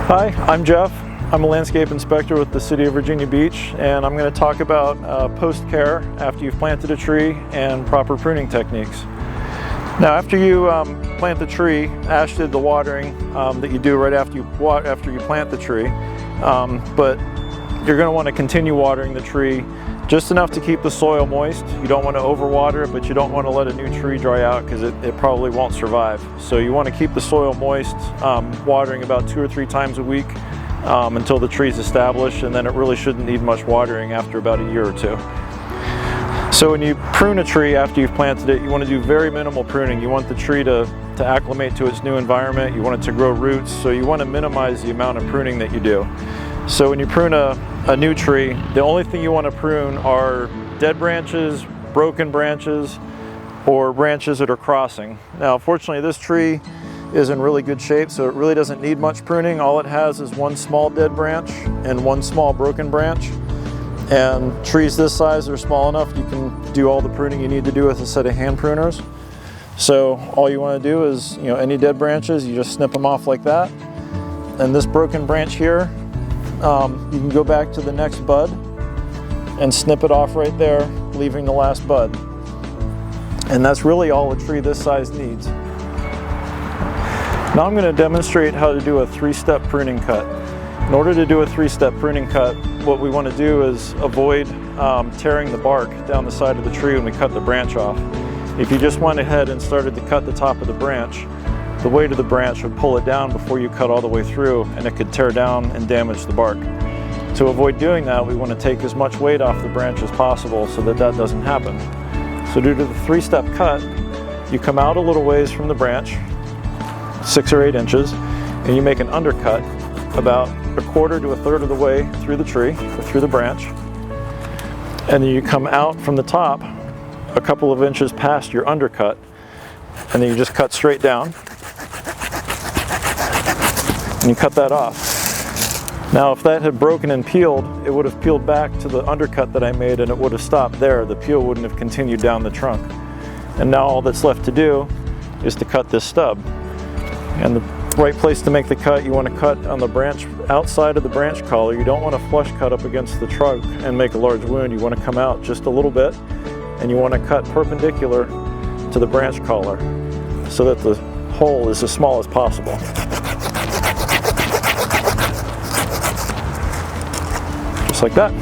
Hi, I'm Jeff. I'm a landscape inspector with the City of Virginia Beach, and I'm going to talk about post-care after you've planted a tree and proper pruning techniques. Now, after you plant the tree, Ash did the watering that you do right after you plant the tree, but you're going to want to continue watering the tree just enough to keep the soil moist. You don't want to overwater it, but you don't want to let a new tree dry out because it probably won't survive. So you want to keep the soil moist, watering about 2 or 3 times a week until the tree's established, and then it really shouldn't need much watering after about a year or 2. So when you prune a tree after you've planted it, you want to do very minimal pruning. You want the tree to acclimate to its new environment. You want it to grow roots, so you want to minimize the amount of pruning that you do. So when you prune a new tree, the only thing you want to prune are dead branches, broken branches, or branches that are crossing. Now, fortunately, this tree is in really good shape, so it really doesn't need much pruning. All it has is 1 small dead branch and 1 small broken branch. And trees this size are small enough, you can do all the pruning you need to do with a set of hand pruners. So all you want to do is, any dead branches, you just snip them off like that. And this broken branch here, you can go back to the next bud and snip it off right there, leaving the last bud. And that's really all a tree this size needs. Now I'm going to demonstrate how to do a 3-step pruning cut. In order to do a 3-step pruning cut, what we want to do is avoid tearing the bark down the side of the tree when we cut the branch off. If you just went ahead and started to cut the top of the branch, the weight of the branch would pull it down before you cut all the way through, and it could tear down and damage the bark. To avoid doing that, we want to take as much weight off the branch as possible so that that doesn't happen. So due to the 3-step cut, you come out a little ways from the branch, 6 or 8 inches, and you make an undercut about 1/4 to 1/3 of the way through the tree, or through the branch. And then you come out from the top a couple of inches past your undercut, and then you just cut straight down. And you cut that off. Now, if that had broken and peeled, it would have peeled back to the undercut that I made, and it would have stopped there. The peel wouldn't have continued down the trunk. And now all that's left to do is to cut this stub. And the right place to make the cut, you want to cut on the branch, outside of the branch collar. You don't want to flush cut up against the trunk and make a large wound. You want to come out just a little bit, and you want to cut perpendicular to the branch collar so that the hole is as small as possible. Just like that.